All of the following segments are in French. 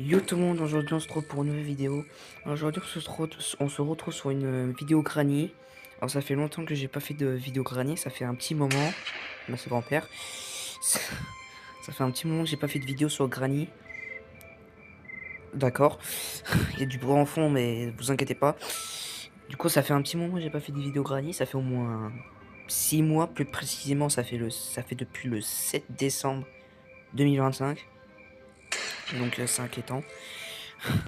Yo tout le monde, aujourd'hui on se retrouve pour une nouvelle vidéo. Aujourd'hui on se retrouve sur une vidéo Granny. Alors ça fait longtemps que j'ai pas fait de vidéo Granny, ça fait un petit moment. Merci grand-père. Ça ça fait un petit moment que j'ai pas fait de vidéo sur Granny. D'accord. Il y a du bruit en fond mais vous inquiétez pas. Du coup ça fait un petit moment que j'ai pas fait de vidéo Granny, ça fait au moins 6 mois plus précisément, ça fait depuis le 7 décembre 2025. Donc c'est inquiétant.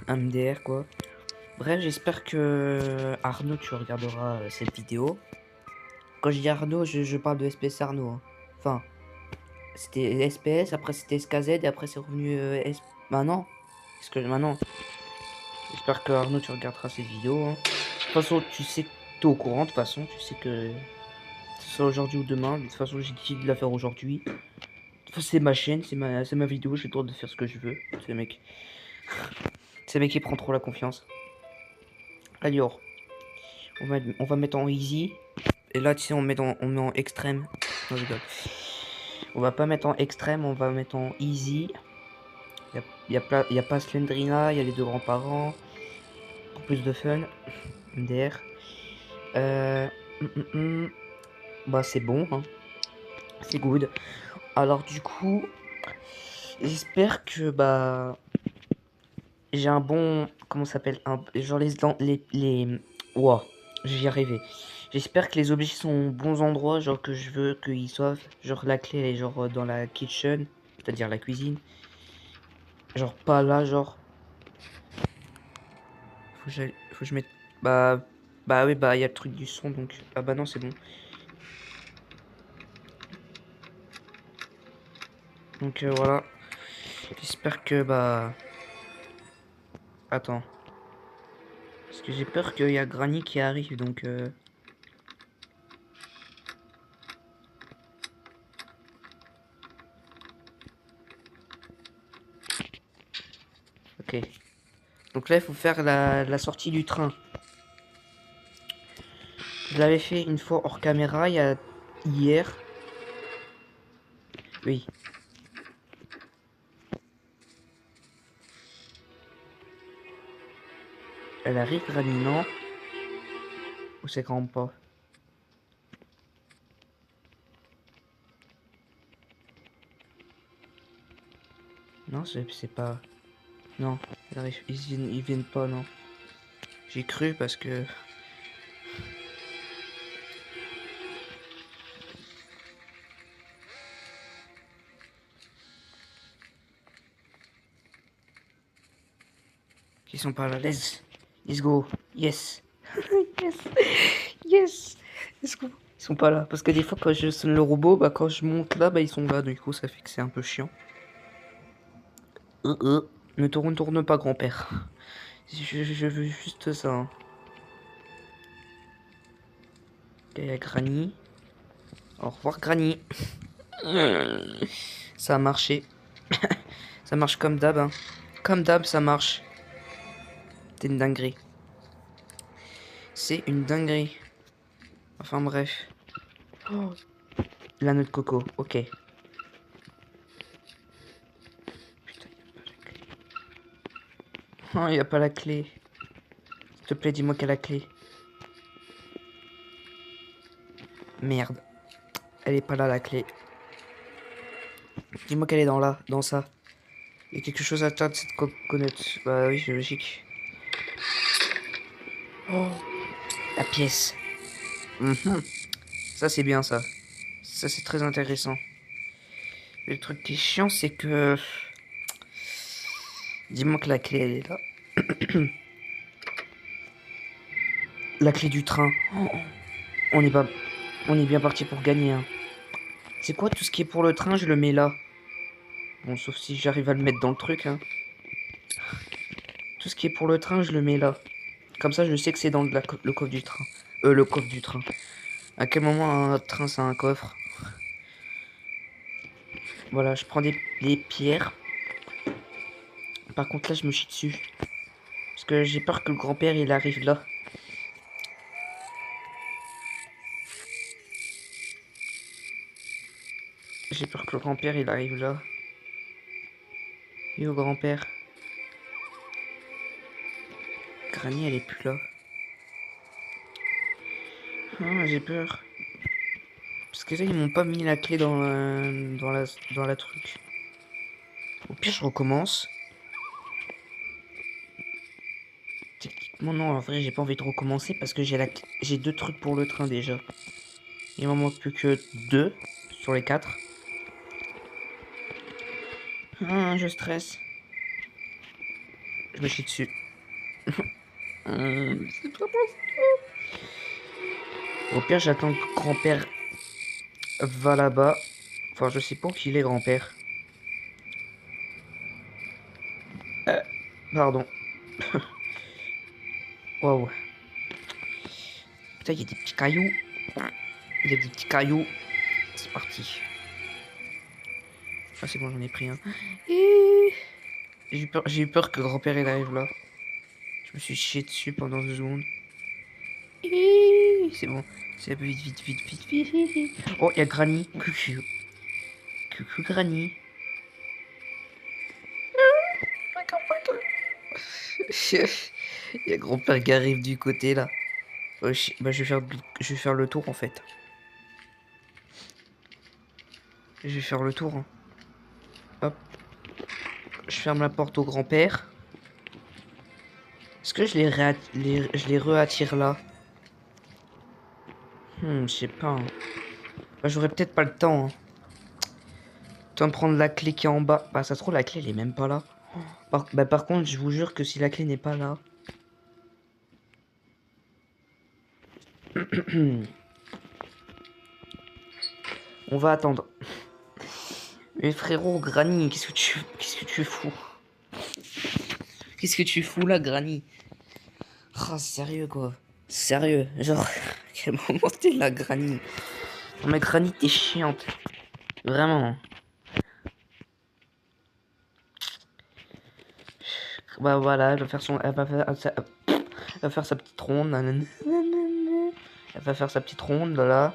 Un MDR quoi. Bref, j'espère que Arnaud, tu regarderas cette vidéo. Quand je dis Arnaud, je parle de SPS Arnaud, hein. Enfin, c'était SPS, après c'était SKZ, et après c'est revenu Maintenant, est-ce que maintenant, j'espère que Arnaud, tu regarderas cette vidéo, hein. De toute façon, tu sais que t'es au courant, de toute façon, tu sais que ce soit aujourd'hui ou demain, de toute façon, j'ai décidé de la faire aujourd'hui. De toute façon, c'est ma chaîne, c'est ma vidéo, j'ai le droit de faire ce que je veux. C'est le mec qui prend trop la confiance. Alors, on va mettre en easy. Et là, tu sais, on met en extrême. Non, je rigole. On va pas mettre en extrême, on va mettre en easy. Y a pas Slendrina, il y a les deux grands-parents. Pour plus de fun. MDR. Euh, hum, hum, hum. Bah, c'est bon, hein. C'est good. Alors, du coup, j'espère que, bah, j'ai un bon. Comment ça s'appelle genre ouah, je vais y arriver. J'espère que les objets sont aux bons endroits, genre que je veux qu'ils soient. Genre la clé elle est genre dans la kitchen, c'est-à-dire la cuisine. Genre pas là, genre. Faut que je mette. Bah. Bah oui, bah il y a le truc du son donc. Ah bah non, c'est bon. Donc voilà. J'espère que bah. Attends. Parce que j'ai peur qu'il y a Granny qui arrive donc. Ok. Donc là, il faut faire la sortie du train. Je l'avais fait une fois hors caméra, hier. Oui. Elle arrive, Granny, non? Ou c'est quand même pas? Non, c'est pas... Non, elle arrive. Ils viennent pas, non. J'ai cru parce que... Ils sont pas là. Let's go. Yes. Yes. Yes. Let's go. Ils sont pas là. Parce que des fois, quand je sonne le robot, bah quand je monte là, bah ils sont là. Du coup, ça fait que c'est un peu chiant. Ne te retourne pas, grand-père. Je veux juste ça, hein. Il y a Granny. Au revoir, Granny. Ça a marché. Ça marche comme d'hab, hein. Comme d'hab, ça marche. C'est une dinguerie. C'est une dinguerie. Enfin bref. Oh, la noix de coco, ok. Putain, il y a pas la clé. S'il te plaît, dis-moi qu'elle a la clé. Merde. Elle est pas là, la clé. Dis-moi qu'elle est dans ça. Il y a quelque chose à faire de cette coconut. Bah oui, c'est logique. Oh, la pièce. Mhm. Ça, c'est bien, ça. Ça, c'est très intéressant. Le truc qui est chiant, c'est que... Dis-moi que la clé, elle est là. La clé du train. Oh, on est pas... On est bien parti pour gagner, hein. C'est quoi, tout ce qui est pour le train, je le mets là. Bon, sauf si j'arrive à le mettre dans le truc, hein. Tout ce qui est pour le train, je le mets là. Comme ça, je sais que c'est dans le coffre du train. Le coffre du train. À quel moment un train, c'est un coffre? Voilà, je prends des pierres. Par contre, là, je me chie dessus. Parce que j'ai peur que le grand-père, il arrive là. J'ai peur que le grand-père, il arrive là. Et au grand-père. Granny, elle est plus là. Ah, j'ai peur. Parce que là, ils m'ont pas mis la clé dans la truc. Au pire, je recommence. Techniquement, non, en vrai, j'ai pas envie de recommencer parce que j'ai 2 trucs pour le train déjà. Il m'en manque plus que 2 sur les 4. Ah, je stresse. Je me chie dessus. C'est pas possible. Au pire, j'attends que grand-père va là-bas. Enfin, je sais pas où il est, grand-père. Pardon. Waouh. Putain, il y a des petits cailloux. Il y a des petits cailloux. C'est parti. Ah, c'est bon, j'en ai pris un. Et... j'ai eu peur que grand-père il arrive là. Je me suis chié dessus pendant 2 secondes. Et... c'est bon. C'est vite, vite, vite, vite, vite, vite. Oh, il y a Granny. Coucou. Coucou, Granny. Il y a grand-père qui arrive du côté là. Bah, je vais faire le tour en fait. Je vais faire le tour. Hein. Hop. Je ferme la porte au grand-père. Est-ce que je les re-attire là? Je sais pas. Hein. Bah, j'aurais peut-être pas le temps. Hein. Temps de prendre la clé qui est en bas. Bah, ça se trouve, la clé elle est même pas là. Par contre, je vous jure que si la clé n'est pas là. On va attendre. Mais frérot, Granny, qu'est-ce que tu fous? Qu'est-ce que tu fous là, Granny? Ah, sérieux quoi. Sérieux. Genre, quel moment t'es là, Granny? Non mais Granny, t'es chiante. Vraiment. Bah voilà, elle va faire sa petite ronde. Nanana. Elle va faire sa petite ronde là.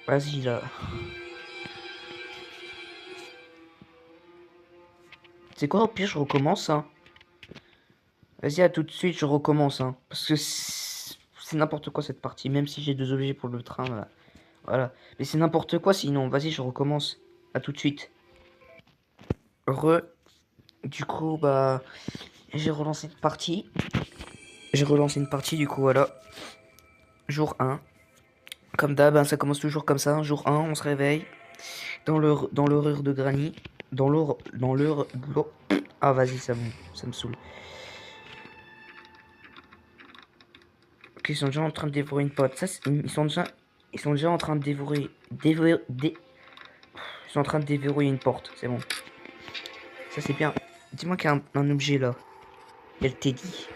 Vas-y là. C'est quoi, au pire, je recommence, hein. Vas-y, à tout de suite, je recommence, hein. Parce que c'est n'importe quoi cette partie, même si j'ai 2 objets pour le train, là. Voilà. Mais c'est n'importe quoi sinon. Vas-y, je recommence. À tout de suite. Du coup, bah... j'ai relancé une partie. J'ai relancé une partie, du coup, voilà. Jour 1. Comme d'hab, hein, ça commence toujours comme ça. Jour 1, on se réveille. Dans l'horreur de Granny. Ah, vas-y, ça me saoule. Ok, ils sont déjà en train de dévorer une pote. Ils sont déjà en train de ils sont en train de déverrouiller une porte. C'est bon. Ça, c'est bien. Dis-moi qu'il y a un objet là. Il y a le Teddy.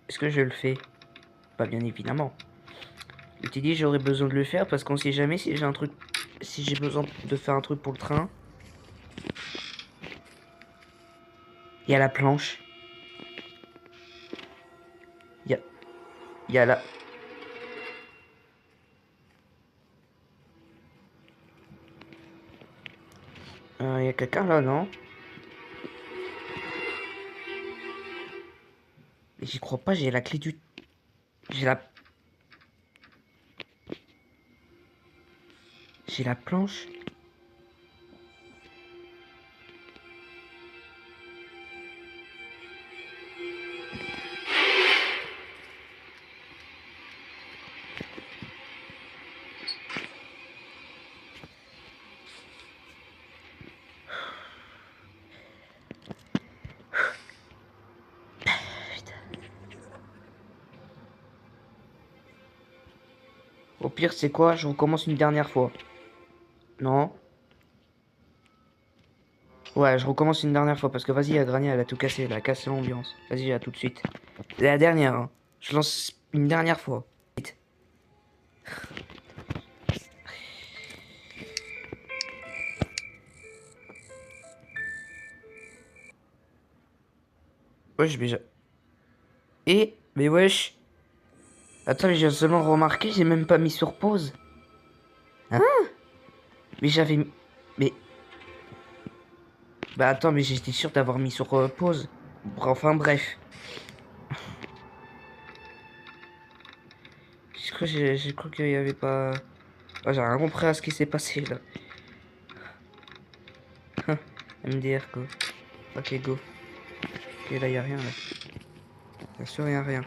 Est-ce que je le fais? Pas bien évidemment. Le Teddy, j'aurais besoin de le faire parce qu'on sait jamais si j'ai un truc. Si j'ai besoin de faire un truc pour le train. Il y a la planche. Il y a la. Il y a quelqu'un là, non? Mais j'y crois pas, j'ai la clé du. J'ai la. J'ai la planche. Au pire, c'est quoi? Je recommence une dernière fois. Non? Ouais, je recommence une dernière fois parce que vas-y, la Granny, elle a tout cassé, elle a cassé l'ambiance. Vas-y, à tout de suite. C'est la dernière, hein. Je lance une dernière fois. Vite. Wesh, déjà. Mais wesh. Attends, mais j'ai seulement remarqué, j'ai même pas mis sur pause. Hein? Mais j'avais. Mais. Bah attends, mais j'étais sûr d'avoir mis sur pause. Enfin bref. J'ai cru qu'il y avait pas... Ah, j'ai rien compris à ce qui s'est passé là. MDR go. Ok go. Ok là y a rien là. Bien sûr y a rien.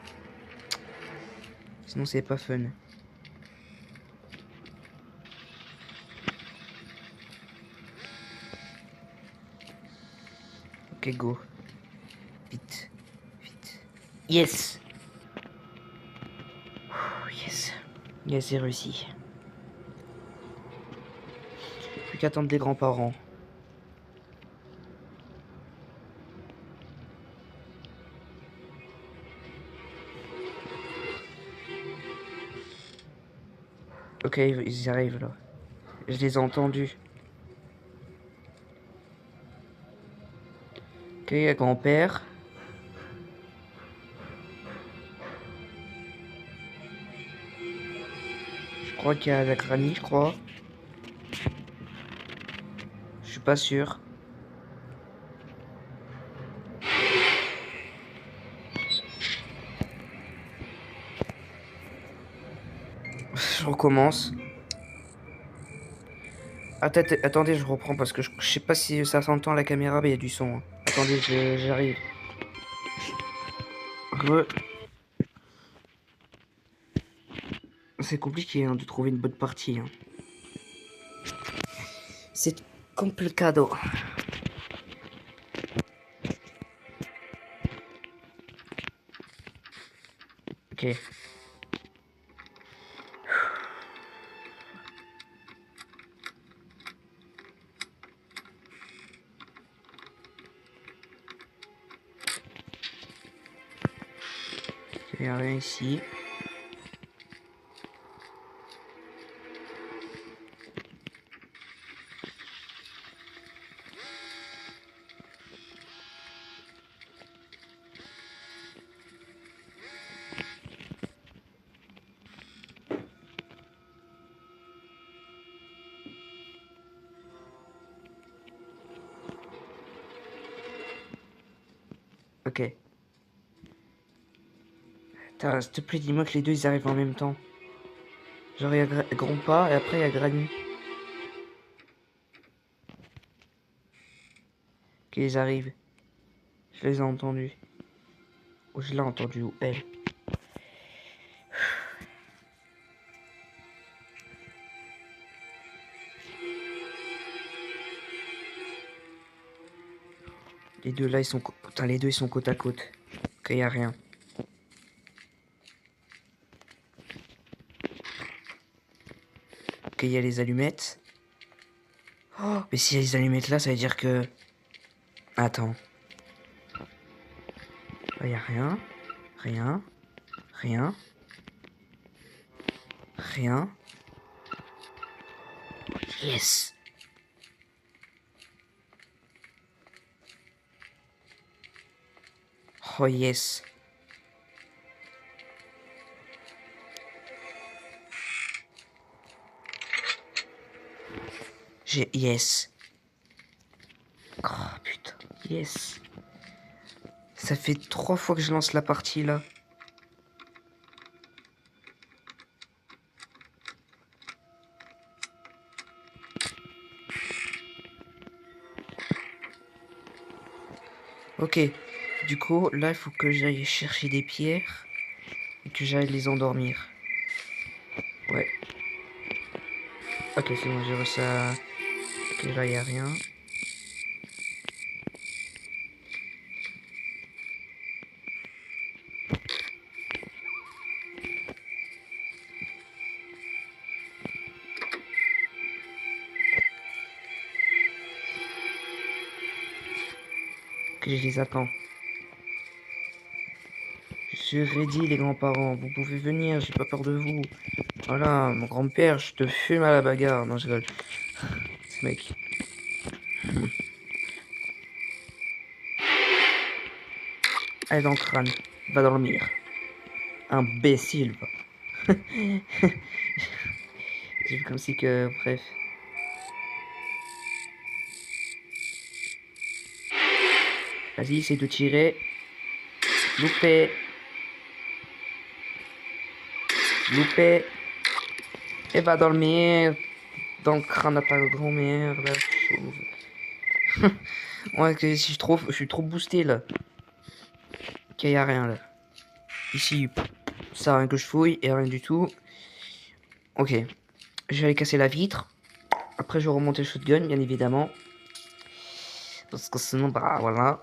Sinon c'est pas fun. Ok go. Vite. Vite. Yes. Yes. Yes, c'est réussi. Plus qu'attendre des grands-parents. Ok, ils y arrivent là. Je les ai entendus. Ok, grand-père. Je crois qu'il y a la granny, je crois. Je suis pas sûr. Je recommence. Attendez, je reprends parce que je sais pas si ça s'entend à la caméra, mais il y a du son, hein. Attendez, j'arrive. C'est compliqué hein, de trouver une bonne partie. Hein. C'est complicado. Ok. Il n'y a rien ici. Ok. S'il te plaît, dis-moi que les deux ils arrivent en même temps. Genre, il y a Grandpa et après il y a Granny. Ok, ils arrivent. Je les ai entendus. Ou je l'ai entendu, ou elle. Les deux là, ils sont. Putain, les deux ils sont côte à côte. Ok, y a rien. Ok, y a les allumettes. Oh, mais s'il y a les allumettes là, ça veut dire que. Attends. Là, y a rien. Rien. Rien. Rien. Yes. Oh yes. J'ai yes. Oh putain. Yes. Ça fait 3 fois que je lance la partie là. Ok. Du coup, là, il faut que j'aille chercher des pierres et que j'aille les endormir. Ouais. Ok, c'est bon, j'ai reçu ça. Ok, là, il a rien. Ok, je les attends. Je suis ready, les grands-parents. Vous pouvez venir, j'ai pas peur de vous. Voilà, mon grand-père, je te fume à la bagarre. Non, je rigole. Ce mec. Allez dans le crâne. Va dormir. Imbécile, va. J'ai vu comme si que... Bref. Vas-y, essaye de tirer. Loupé. Loupé. Et va dans le merde. Dans le crâne à ta grand-mère, la chauve. Ouais, que si je suis trop boosté là. Ok, y a rien là. Ici, ça rien que je fouille et rien du tout. Ok. Je vais aller casser la vitre. Après, je vais remonter le shotgun, bien évidemment. Parce que sinon, bah voilà.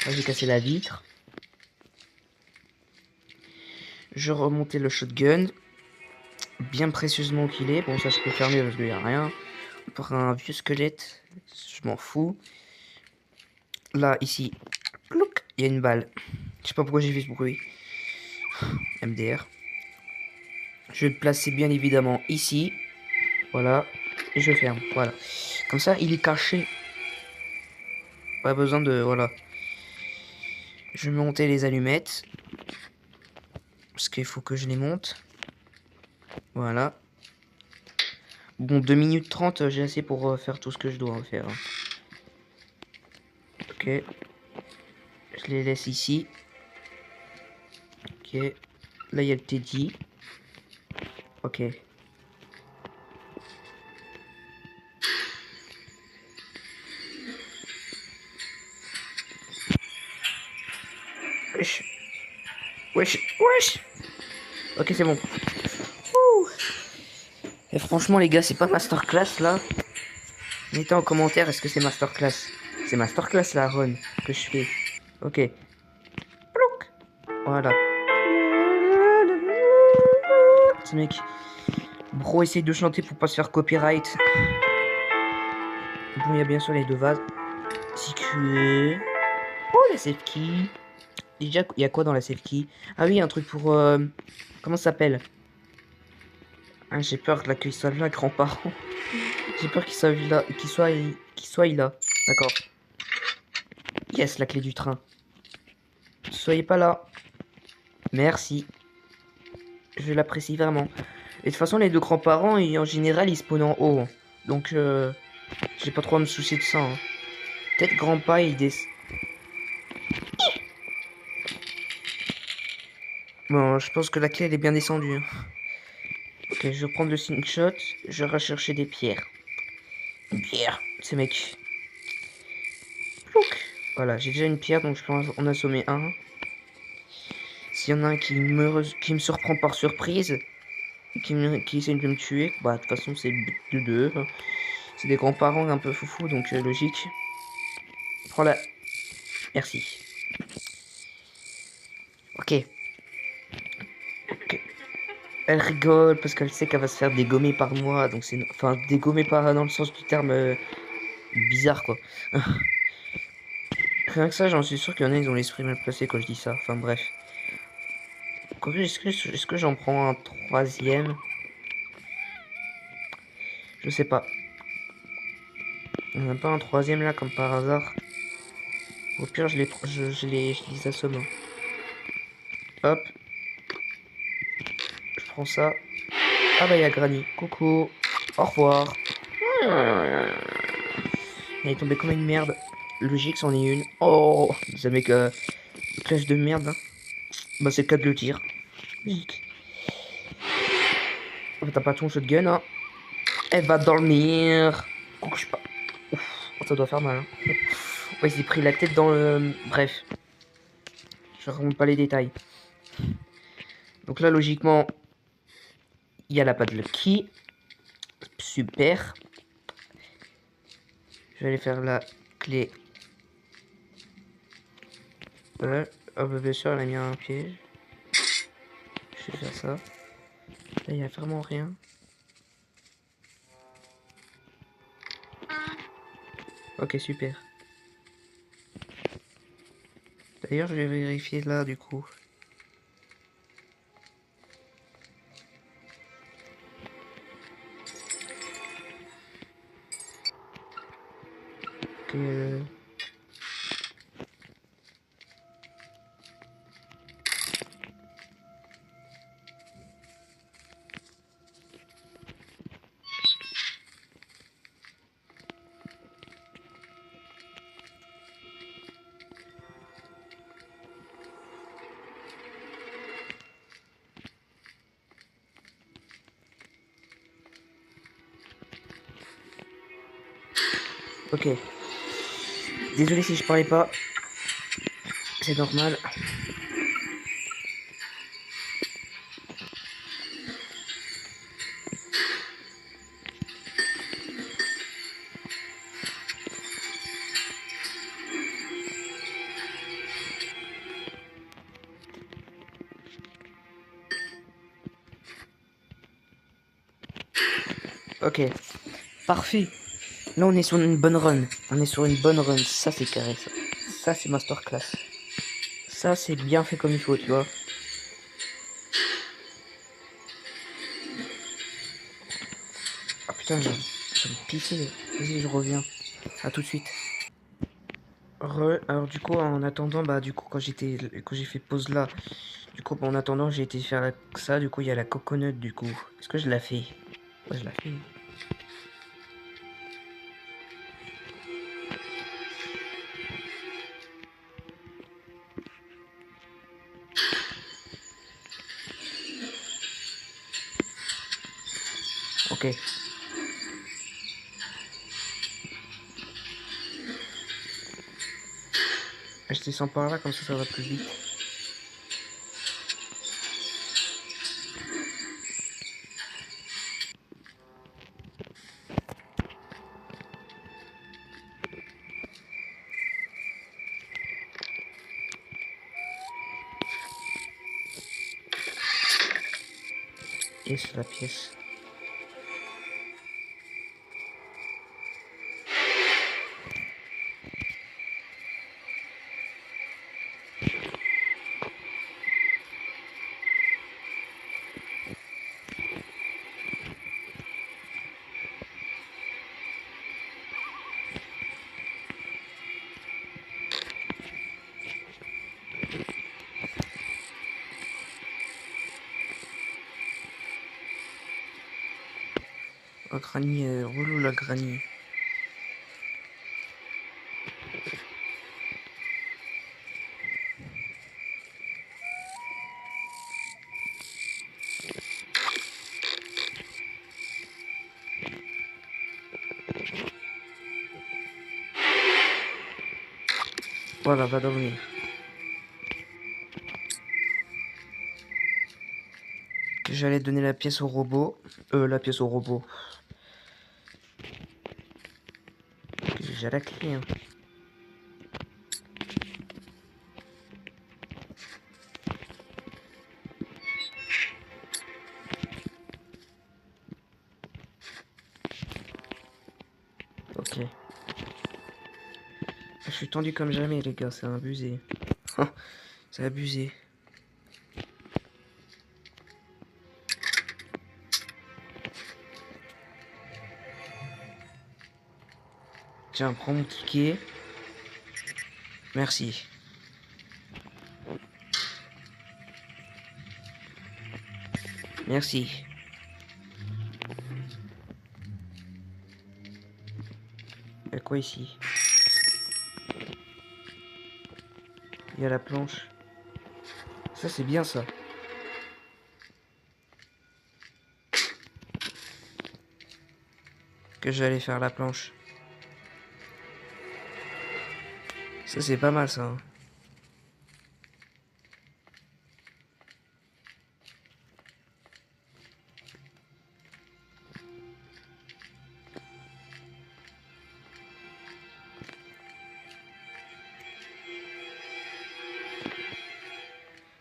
Là, j'ai cassé la vitre. Je remontais le shotgun. Bien précieusement qu'il est. Bon, ça, je peux fermer parce qu'il n'y a rien. Pour un vieux squelette, je m'en fous. Là, ici, clouc, il y a une balle. Je sais pas pourquoi j'ai fait ce bruit. MDR. Je vais le placer bien évidemment ici. Voilà. Et je ferme. Voilà. Comme ça, il est caché. Pas besoin de... Voilà. Je vais monter les allumettes. Parce qu'il faut que je les monte. Voilà. Bon, 2 minutes 30, j'ai assez pour faire tout ce que je dois faire. Ok. Je les laisse ici. Ok. Là, il y a le Teddy. Ok. Wesh. Wesh. Wesh. Ok, c'est bon. Ouh. Et franchement, les gars, c'est pas masterclass là. Mettez en commentaire, est-ce que c'est masterclass? C'est masterclass la run que je fais. Ok. Plouc. Voilà. Ce mec. Bro, essaye de chanter pour pas se faire copyright. Bon, il y a bien sûr les deux vases. CQE. Oh, la safe key. Déjà, il y a quoi dans la safe key? Ah oui, un truc pour... comment ça s'appelle? Ah, j'ai peur là qu'il soit là, grands-parents. J'ai peur qu'il soit là. Qu'il soit là. D'accord. Yes, la clé du train. Soyez pas là. Merci. Je l'apprécie vraiment. Et de toute façon, les deux grands-parents, en général, ils spawnent en haut. Donc, j'ai pas trop à me soucier de ça. Hein. Peut-être grand-pa, il descend. Bon, je pense que la clé, elle est bien descendue. Hein. Ok, je vais prendre le slingshot. Je vais rechercher des pierres. Une pierre. Ces mecs. Plouc. Voilà, j'ai déjà une pierre, donc je peux en assommer un. S'il y en a un qui me surprend par surprise, qui essaie de me tuer, bah, de toute façon, c'est de deux. C'est des grands-parents un peu foufou, donc logique. Prends-la. Merci. Ok. Ok. Elle rigole parce qu'elle sait qu'elle va se faire dégommer par moi, donc c'est... Enfin, dégommer par dans le sens du terme bizarre, quoi. Rien que ça, j'en suis sûr qu'il y en a, ils ont l'esprit mal placé quand je dis ça. Enfin, bref. Est-ce que j'en prends un troisième? Je sais pas. On n'a pas un troisième là, comme par hasard. Au pire, je les assomme. Hein. Hop. Je prends ça. Ah bah, il y a Granny. Coucou. Au revoir. Elle est tombée comme une merde. Logique, c'en est une. Oh, ça met que clash de merde. Hein. Bah, c'est le cas de le dire. Logique. Oh, t'as pas ton shotgun, hein. Elle va dormir. Coucou, je sais pas. Ouf, ça doit faire mal. Hein. Ouais, il s'est pris la tête dans le... Bref. Je remonte pas les détails. Donc là, logiquement, il y a la padlock key. Super. Je vais aller faire la clé. Voilà. Oh, bah, bien sûr, elle a mis un piège. Je vais faire ça. Là, il n'y a vraiment rien. Ok, super. D'ailleurs, je vais vérifier là, du coup. Ok, Ok. Désolé si je parlais pas. C'est normal. Ok. Parfait. Là, on est sur une bonne run. On est sur une bonne run. Ça, c'est carré, ça. Ça, c'est masterclass. Ça, c'est bien fait comme il faut, tu vois. Ah putain, j'ai pissé. Vas-y, je reviens. À tout de suite. Alors du coup, en attendant, bah du coup, quand j'ai fait pause là, du coup, bah, en attendant, j'ai été faire ça. Du coup, il y a la coconut, du coup. Est-ce que je la fais? Ouais, je la fais. Ok. Je descends par là, comme ça va plus vite. Yes, la pièce. Oh, Granny, relou la Granny. Voilà, va dormir. J'allais donner la pièce au robot. La pièce au robot. J'ai la clé, hein. Ok. Je suis tendu comme jamais, les gars, c'est abusé. C'est abusé. Tiens, prends mon ticket. Merci. Merci. Il y a quoi ici? Il y a la planche. Ça, c'est bien, ça. Que j'allais faire la planche. Ça, c'est pas mal, ça, hein.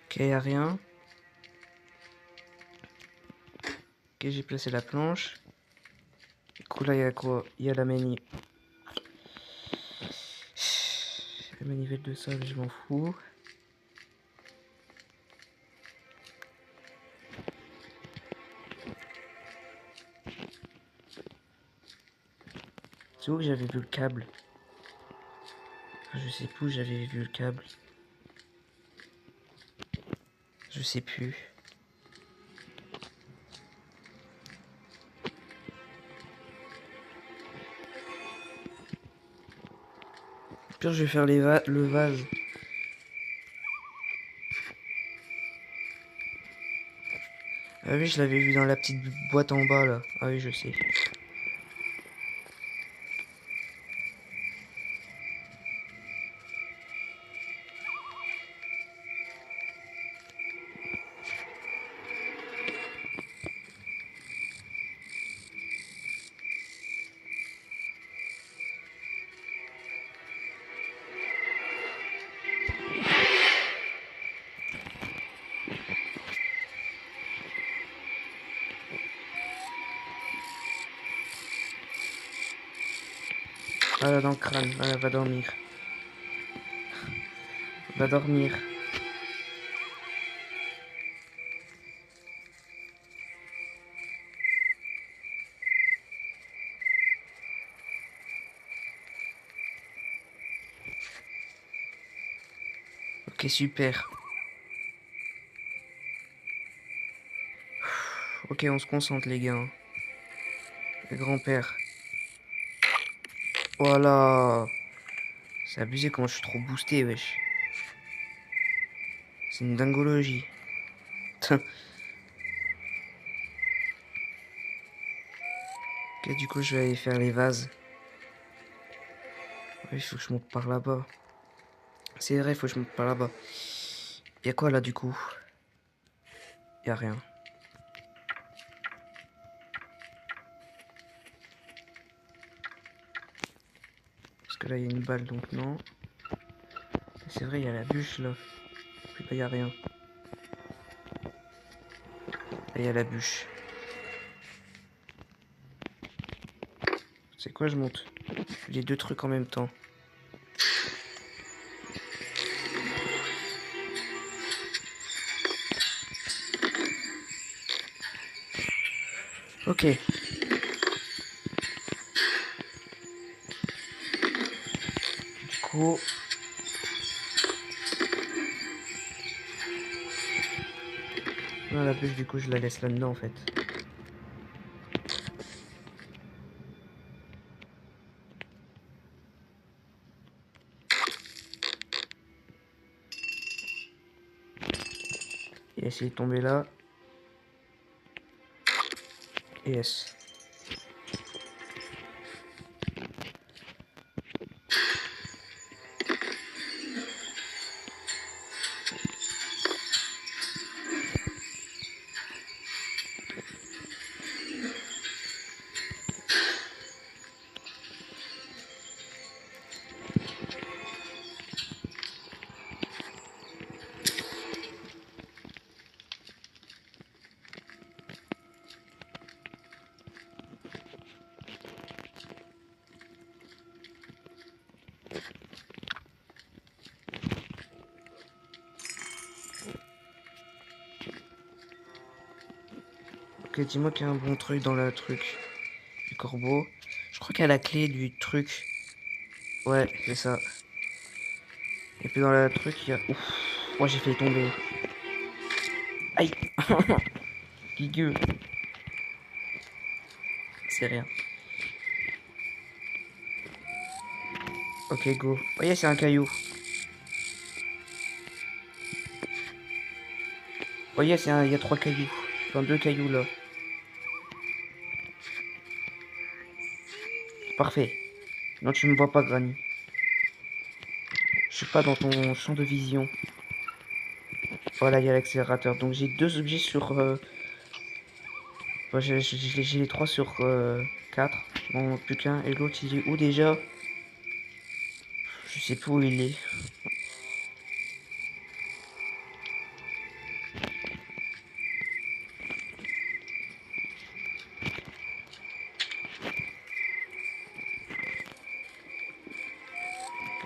Ok, y a rien. Ok, j'ai placé la planche. Du coup, là, il y a quoi? Il y a la la manivelle de ça, je m'en fous. C'est où que j'avais vu le câble? Je sais plus où j'avais vu le câble. Je sais plus. Pire, je vais faire le vase. Ah oui, je l'avais vu dans la petite boîte en bas, là. Ah oui, je sais. Voilà, dans le crâne. Voilà, va dormir. Va dormir. Ok, super. Ok, on se concentre, les gars. Le grand-père. Voilà. C'est abusé quand je suis trop boosté, wesh. C'est une dingologie. Ok, du coup, je vais aller faire les vases. Ouais, il faut que je monte par là-bas. C'est vrai, il faut que je monte par là-bas. Y'a quoi là, du coup? Y'a rien. Parce que là, il y a une balle, donc non. C'est vrai, il y a la bûche là. Puis là, il y a rien. Là, il y a la bûche. C'est quoi, je monte les deux trucs en même temps. Ok. Du coup... Non, la bûche, du coup, je la laisse là-dedans, en fait. Et essayer de tomber là. Et yes. Ok, dis-moi qu'il y a un bon truc dans le truc du corbeau. Je crois qu'il y a la clé du truc. Ouais, c'est ça. Et puis dans le truc, il y a... Ouf, moi j'ai fait tomber. Aïe. Guigueux. C'est rien. Ok, go. Voyez, c'est un caillou. Voyez, il y a 3 cailloux. Enfin, 2 cailloux là. Parfait. Non, tu me vois pas, Granny. Je suis pas dans ton champ de vision. Voilà, il y a l'accélérateur. Donc j'ai 2 objets sur... Enfin, j'ai les 3 sur 4. Bon, plus qu'un. Et l'autre, il est où déjà? Je sais plus où il est.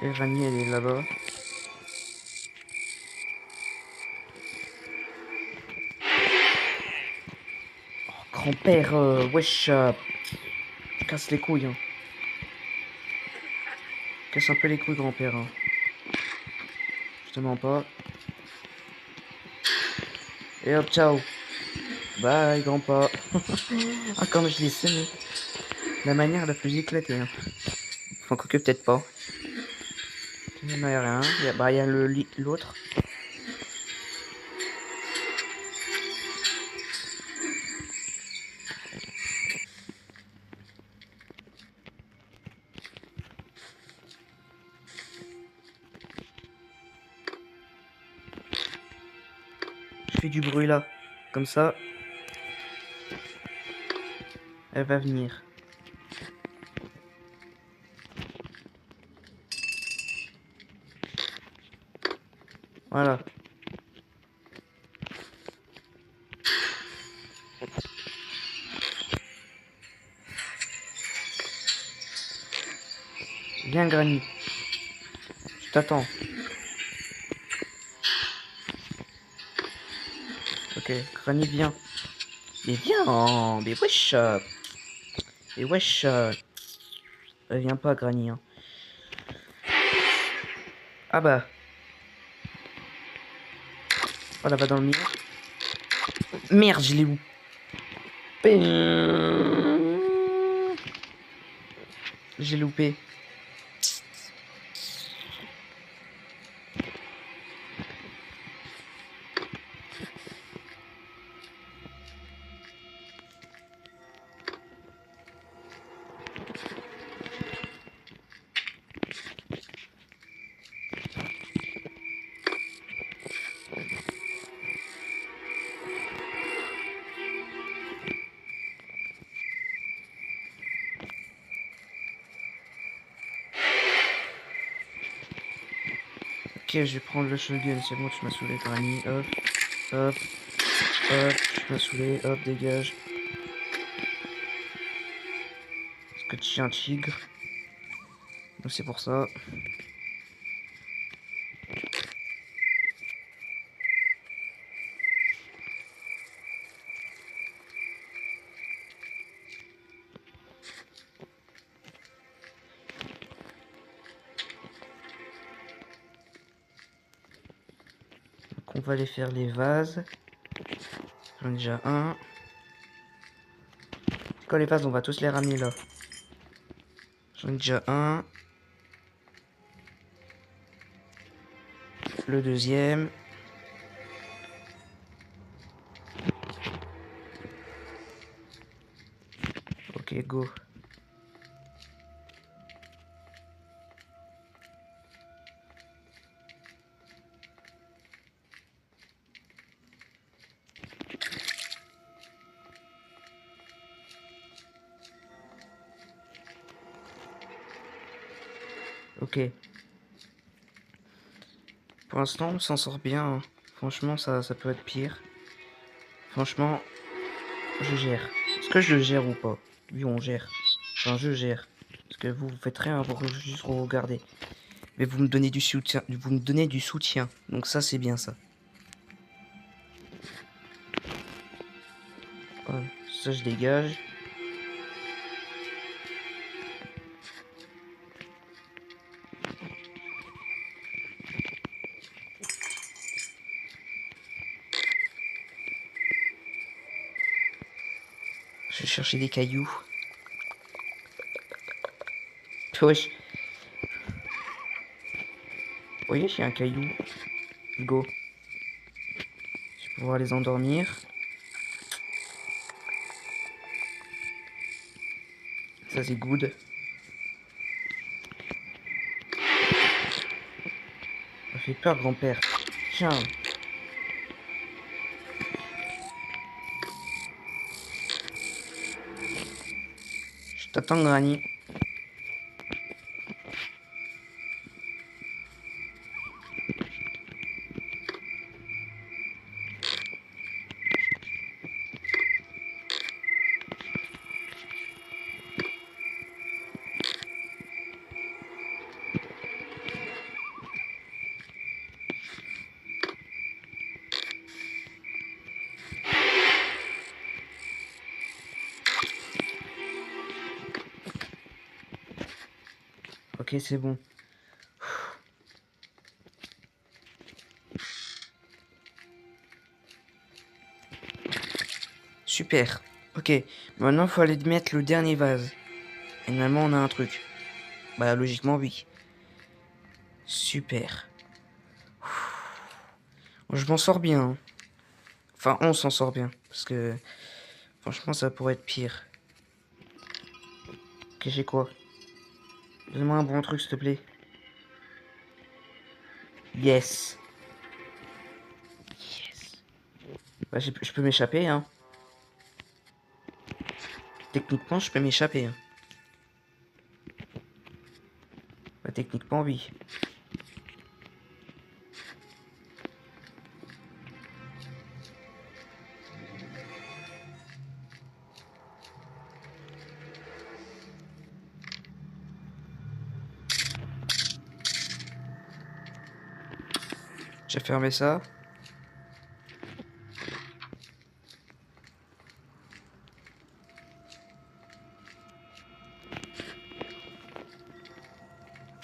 Et Granny, elle est là-bas. Grand-père, wesh, casse les couilles, hein. Casse un peu les couilles, grand-père, hein. Justement pas. Et hop, ciao. Bye, grand-pa. Ah, comme je l'ai semé. La manière la plus éclatée, hein. Enfin, quoique peut-être pas. Il n'y a rien. Bah, il y a l'autre. Je fais du bruit là. Comme ça, elle va venir. Voilà. Viens, Granny. Je t'attends. Ok, Granny, viens. Mais viens, mais wesh. Mais wesh. Viens pas, Granny. Hein. Ah bah. Oh, là va dans le mur. Merde, je l'ai loupé. J'ai loupé. Ok, je vais prendre le shotgun. C'est bon, tu m'as saoulé, Granny. Hop, hop, hop. Tu m'as saoulé. Hop, dégage. Parce que tu es un tigre. Donc c'est pour ça. Donc on va aller faire les vases. J'en ai déjà un. Quand les vases, on va tous les ramener là. J'en ai déjà un. Le deuxième. Ok, go. Ok. Pour l'instant, on s'en sort bien. Hein. Franchement, ça peut être pire. Franchement, je gère. Est-ce que je le gère ou pas? Oui, on gère. Enfin, je gère. Parce que vous faites rien, vous juste regarder. Mais vous me donnez du soutien. Vous me donnez du soutien. Donc ça, c'est bien ça. Ça, je dégage. Je vais chercher des cailloux. Wesh. Vous voyez, j'ai un caillou. Go. Je vais pouvoir les endormir. Ça, c'est good. Ça fait peur, grand-père. Tiens. Je t'attends, Granny. Ok, c'est bon. Super. Ok. Maintenant, il faut aller mettre le dernier vase. Et normalement, on a un truc. Bah, logiquement, oui. Super. Je m'en sors bien. Hein. Enfin, on s'en sort bien. Parce que, franchement, ça pourrait être pire. Ok, j'ai quoi? Donne-moi un bon truc, s'il te plaît. Yes. Yes. Bah, je peux m'échapper, hein. Techniquement, je peux m'échapper. Hein. Bah, techniquement, oui. J'ai fermé ça.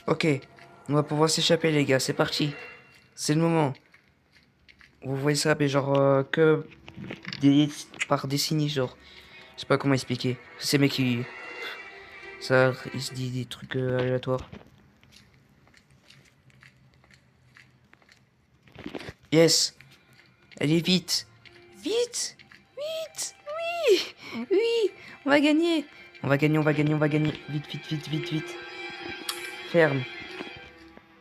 Ok, on va pouvoir s'échapper les gars, c'est parti. C'est le moment. Vous voyez ça, mais genre que par décennies, genre. Je sais pas comment expliquer. C'est mec qui... Ça, il se dit des trucs aléatoires. Yes. Allez vite. Vite. Vite. Oui. Oui. On va gagner. On va gagner, on va gagner, on va gagner. Vite, vite, vite, vite, vite. Ferme.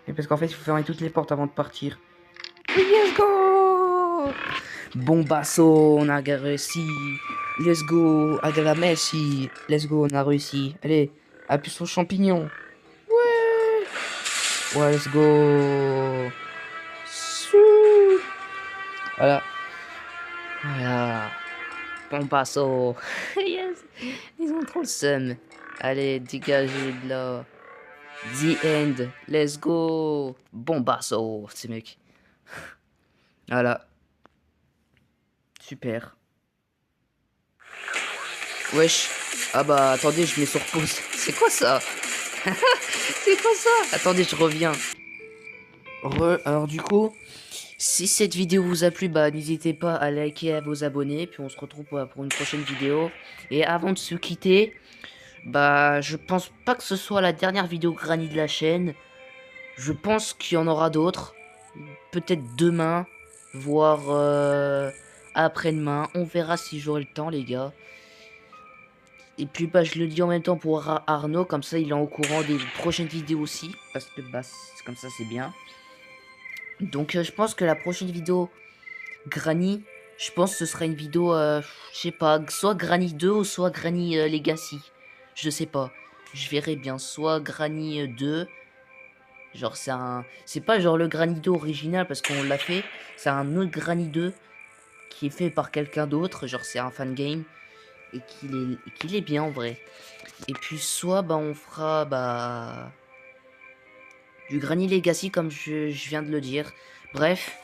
Et parce qu'en fait, il faut fermer toutes les portes avant de partir. Oui, let's go. Bombasso, on a réussi. Let's go. Agala Messi. Let's go, on a réussi. Allez, appuie sur le champignon. Ouais. Ouais, let's go. Sou. Voilà. Voilà. Bombasso. Yes. Ils ont trop le seum. Allez, dégagez de là. The end. Let's go. Bombasso, ces mecs. Voilà. Super. Wesh. Ah bah attendez, je mets sur pause. C'est quoi ça? C'est quoi ça? Attendez, je reviens. Alors du coup, si cette vidéo vous a plu, bah n'hésitez pas à liker et à vous abonner. Puis on se retrouve pour une prochaine vidéo. Et avant de se quitter, bah je pense pas que ce soit la dernière vidéo Granny de la chaîne. Je pense qu'il y en aura d'autres. Peut-être demain, voire après-demain. On verra si j'aurai le temps les gars. Et puis bah je le dis en même temps pour Arnaud, comme ça il est au courant des prochaines vidéos aussi. Parce que bah comme ça c'est bien. Donc je pense que la prochaine vidéo Granny, je pense que ce sera une vidéo, je sais pas, soit Granny 2 ou soit Granny Legacy. Je sais pas. Je verrai bien, soit Granny 2. Genre c'est pas genre le Granny 2 original parce qu'on l'a fait. C'est un autre Granny 2 qui est fait par quelqu'un d'autre. Genre c'est un fan game. Et qu'il est bien en vrai. Et puis soit bah on fera bah du Granny Legacy comme je viens de le dire. Bref.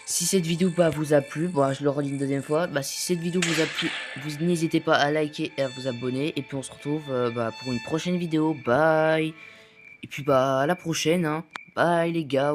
Si cette vidéo bah, vous a plu, bon, je le redis une deuxième fois, bah, si cette vidéo vous a plu, vous n'hésitez pas à liker et à vous abonner. Et puis on se retrouve bah, pour une prochaine vidéo. Bye. Et puis bah à la prochaine. Hein. Bye les gars.